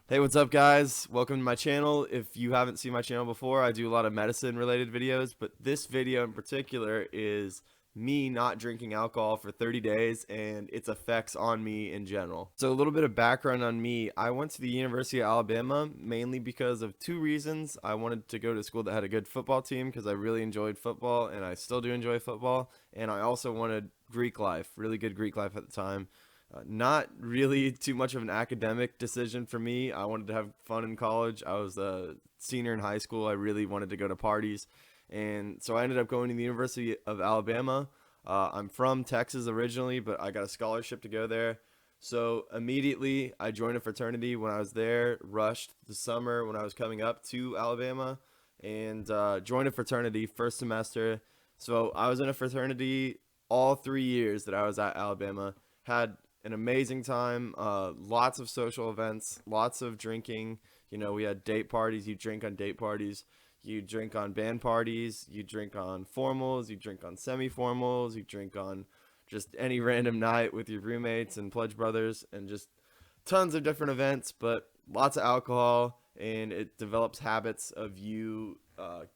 Hey, what's up, guys? Welcome to my channel. If you haven't seen my channel before, I do a lot of medicine related videos, but this video in particular is me not drinking alcohol for 30 days and its effects on me in general. So a little bit of background on me. I went to the University of Alabama mainly because of two reasons. I wanted to go to school that had a good football team because I really enjoyed football and I still do enjoy football. And I also wanted Greek life, really good Greek life at the time. Not really too much of an academic decision for me. I wanted to have fun in college. I was a senior in high school. I really wanted to go to parties. And so I ended up going to the University of Alabama. I'm from Texas originally, but I got a scholarship to go there. So immediately I joined a fraternity when I was there, rushed the summer when I was coming up to Alabama, and joined a fraternity first semester. So I was in a fraternity all 3 years that I was at Alabama. Had an amazing time, lots of social events, lots of drinking. You know, we had date parties. You drink on date parties, you drink on band parties, you drink on formals, you drink on semi-formals, you drink on just any random night with your roommates and pledge brothers, and just tons of different events, but lots of alcohol. And it develops habits of you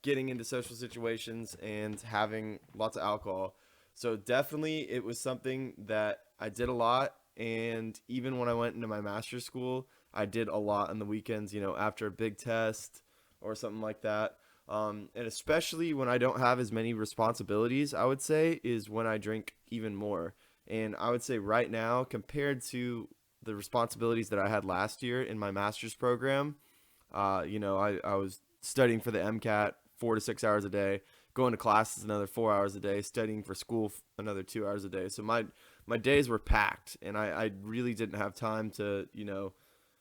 getting into social situations and having lots of alcohol. So definitely it was something that I did a lot. And even when I went into my master's school, I did a lot on the weekends, you know, after a big test or something like that. And especially when I don't have as many responsibilities, I would say, is when I drink even more. And I would say right now, compared to the responsibilities that I had last year in my master's program, I was studying for the MCAT 4 to 6 hours a day, going to classes another 4 hours a day, studying for school another 2 hours a day. So my days were packed, and I really didn't have time to,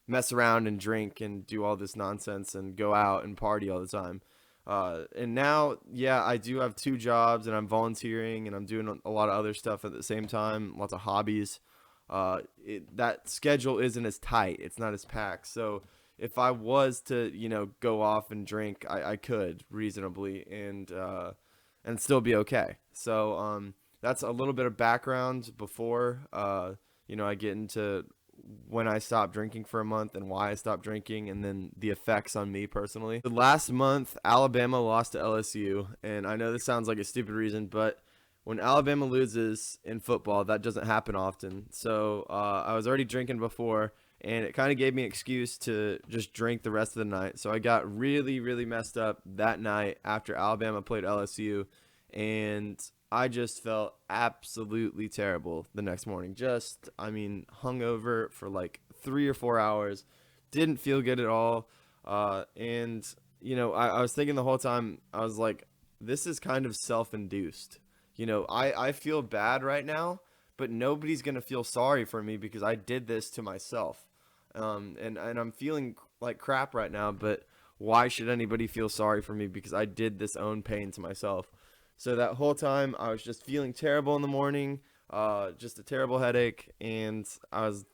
mess around and drink and do all this nonsense and go out and party all the time. And now, yeah, I do have two jobs, and I'm volunteering, and I'm doing a lot of other stuff at the same time, lots of hobbies. That schedule isn't as tight. It's not as packed. So if I was to, go off and drink, I could reasonably and still be okay. So that's a little bit of background before I get into when I stopped drinking for a month and why I stopped drinking, and then the effects on me personally. The last month, Alabama lost to LSU, and I know this sounds like a stupid reason, but when Alabama loses in football, that doesn't happen often. So I was already drinking before, and it kind of gave me an excuse to just drink the rest of the night. So I got really, really messed up that night after Alabama played LSU, and I just felt absolutely terrible the next morning. Hungover for like 3 or 4 hours. Didn't feel good at all. I was thinking the whole time, I was like, this is kind of self-induced. I feel bad right now, but nobody's going to feel sorry for me because I did this to myself. And I'm feeling like crap right now, but why should anybody feel sorry for me because I did this own pain to myself? So that whole time I was just feeling terrible in the morning, just a terrible headache, and I was,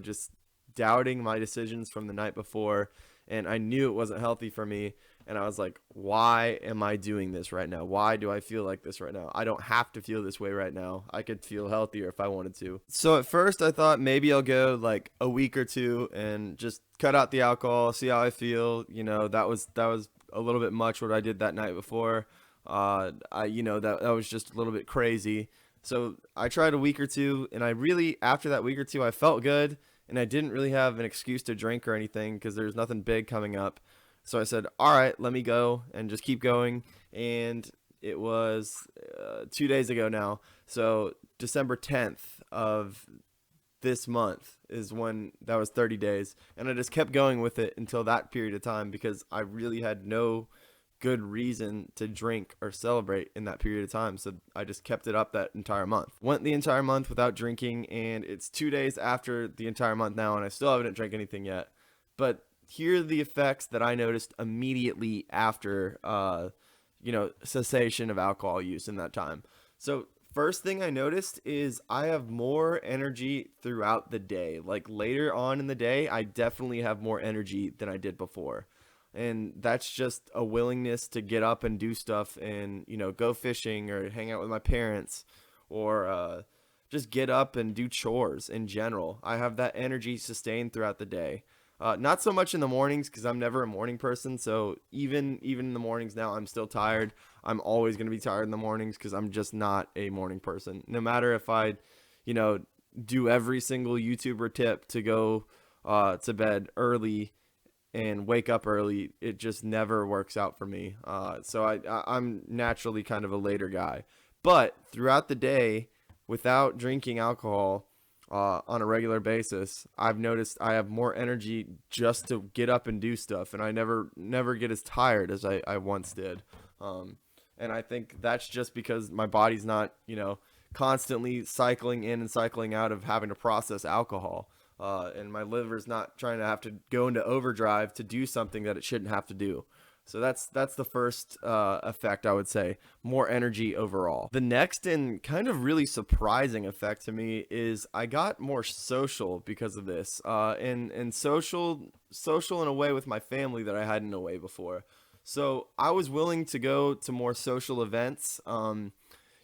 just doubting my decisions from the night before, and I knew it wasn't healthy for me, and I was like, why am I doing this right now? Why do I feel like this right now? I don't have to feel this way right now. I could feel healthier if I wanted to. So at first I thought maybe I'll go like a week or two and just cut out the alcohol, see how I feel. That was a little bit much what I did that night before. That was just a little bit crazy. So I tried a week or two, and after that week or two, I felt good, and I didn't really have an excuse to drink or anything because there's nothing big coming up. So I said, all right, let me go and just keep going. And it was 2 days ago now. So December 10th of this month is when that was 30 days. And I just kept going with it until that period of time because I really had no good reason to drink or celebrate in that period of time. So I just kept it up that entire month. Went the entire month without drinking, and it's 2 days after the entire month now, and I still haven't drank anything yet. But here are the effects that I noticed immediately after, cessation of alcohol use in that time. So first thing I noticed is I have more energy throughout the day. Like later on in the day, I definitely have more energy than I did before. And that's just a willingness to get up and do stuff and, go fishing or hang out with my parents or just get up and do chores in general. I have that energy sustained throughout the day. Not so much in the mornings because I'm never a morning person. So even in the mornings now, I'm still tired. I'm always going to be tired in the mornings because I'm just not a morning person. No matter if I, you know, do every single YouTuber tip to go to bed early and wake up early, it just never works out for me. I'm naturally kind of a later guy. But throughout the day, without drinking alcohol on a regular basis, I've noticed I have more energy just to get up and do stuff, and I never get as tired as I once did. And I think that's just because my body's not, constantly cycling in and cycling out of having to process alcohol. And my liver's not trying to have to go into overdrive to do something that it shouldn't have to do. So that's the first effect, I would say, more energy overall. The next and kind of really surprising effect to me is I got more social because of this, and social in a way with my family that I hadn't in a way before. So I was willing to go to more social events.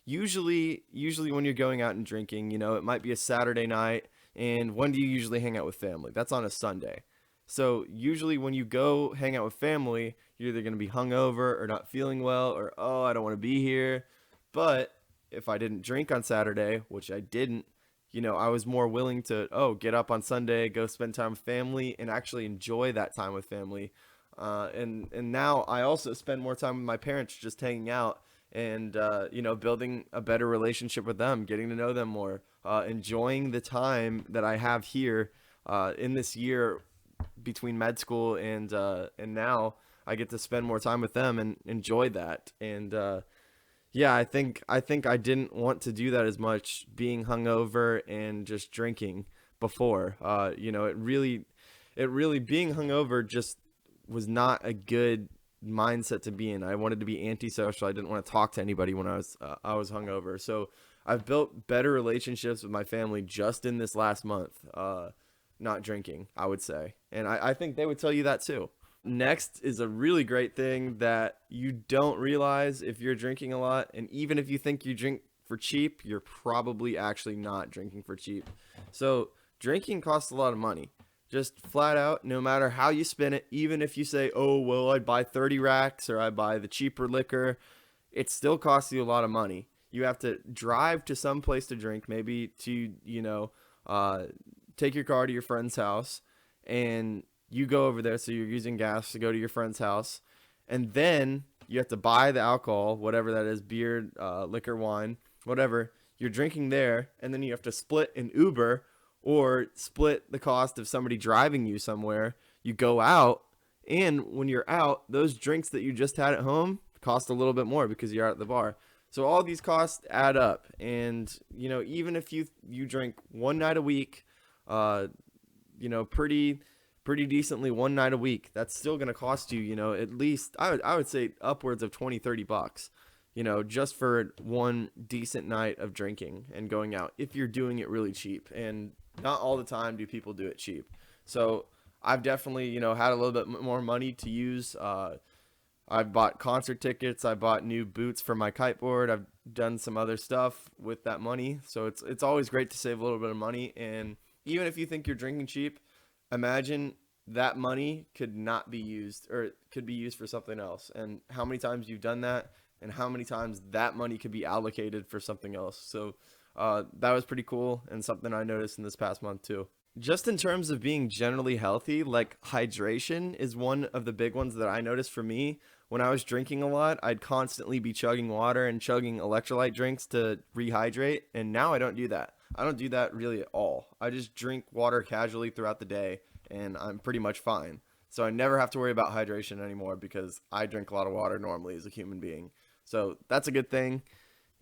Usually when you're going out and drinking, it might be a Saturday night. And when do you usually hang out with family? That's on a Sunday. So usually when you go hang out with family, you're either going to be hungover or not feeling well or, oh, I don't want to be here. But if I didn't drink on Saturday, which I didn't, I was more willing to, get up on Sunday, go spend time with family and actually enjoy that time with family. And now I also spend more time with my parents just hanging out and, building a better relationship with them, getting to know them more, enjoying the time that I have here in this year between med school and now I get to spend more time with them and enjoy that. And yeah, I think I didn't want to do that as much, being hungover and just drinking before. It really being hungover just was not a good mindset to be in. I wanted to be antisocial. I didn't want to talk to anybody when I was hungover. So I've built better relationships with my family just in this last month, not drinking, I would say. And I think they would tell you that too. Next is a really great thing that you don't realize if you're drinking a lot. And even if you think you drink for cheap, you're probably actually not drinking for cheap. So drinking costs a lot of money. Just flat out, no matter how you spin it, even if you say, oh, well, I'd buy 30 racks or I buy the cheaper liquor, it still costs you a lot of money. You have to drive to some place to drink, maybe to, take your car to your friend's house and you go over there. So you're using gas to go to your friend's house. And then you have to buy the alcohol, whatever that is, beer, liquor, wine, whatever. You're drinking there. And then you have to split an Uber or split the cost of somebody driving you somewhere. You go out, and when you're out, those drinks that you just had at home cost a little bit more because you're at the bar. So all these costs add up, and even if you drink one night a week, pretty decently one night a week, that's still going to cost you, at least I would say upwards of $20-30. Just for one decent night of drinking and going out, if you're doing it really cheap. And not all the time do people do it cheap. So I've definitely, had a little bit more money to use. I've bought concert tickets. I bought new boots for my kiteboard. I've done some other stuff with that money. So it's always great to save a little bit of money. And even if you think you're drinking cheap, imagine that money could not be used, or it could be used for something else. And how many times you've done that, and how many times that money could be allocated for something else. So that was pretty cool, and something I noticed in this past month too. Just in terms of being generally healthy, like hydration is one of the big ones that I noticed for me. When I was drinking a lot, I'd constantly be chugging water and chugging electrolyte drinks to rehydrate. And now I don't do that. I don't do that really at all. I just drink water casually throughout the day and I'm pretty much fine. So I never have to worry about hydration anymore because I drink a lot of water normally as a human being. So that's a good thing.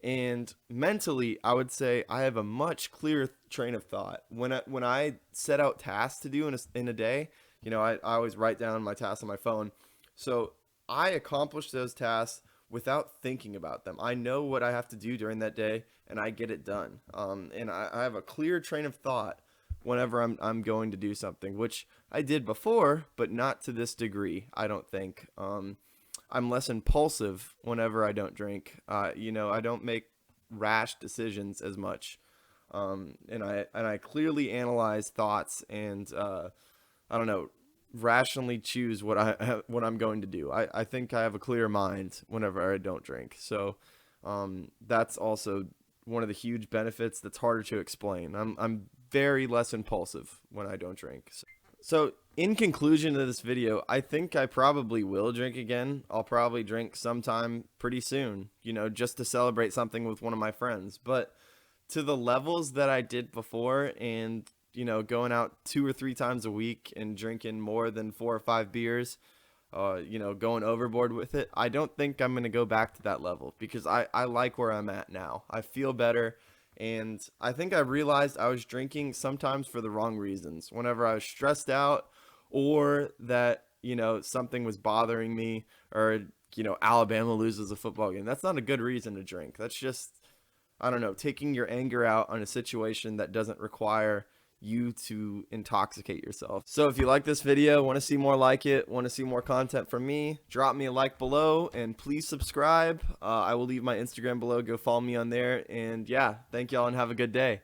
And mentally, I would say I have a much clearer train of thought. When I set out tasks to do in a day, I always write down my tasks on my phone. So I accomplish those tasks without thinking about them. I know what I have to do during that day, and I get it done. And I have a clear train of thought whenever I'm going to do something, which I did before, but not to this degree, I don't think. I'm less impulsive whenever I don't drink. I don't make rash decisions as much. And I clearly analyze thoughts and, rationally choose what I'm going to do. I think I have a clear mind whenever I don't drink. So that's also one of the huge benefits that's harder to explain. I'm very less impulsive when I don't drink. So in conclusion to this video, I think I probably will drink again. I'll probably drink sometime pretty soon, you know, just to celebrate something with one of my friends. But to the levels that I did before, and you know, going out 2 or 3 times a week and drinking more than 4 or 5 beers, you know, going overboard with it, I don't think I'm going to go back to that level, because I like where I'm at now. I feel better. And I think I realized I was drinking sometimes for the wrong reasons. Whenever I was stressed out, or that, you know, something was bothering me, or, you know, Alabama loses a football game. That's not a good reason to drink. That's just, I don't know, taking your anger out on a situation that doesn't require you to intoxicate yourself. So if you like this video, want to see more like it, want to see more content from me, drop me a like below, and please subscribe. I will leave my Instagram below. Go follow me on there. And yeah, thank y'all and have a good day.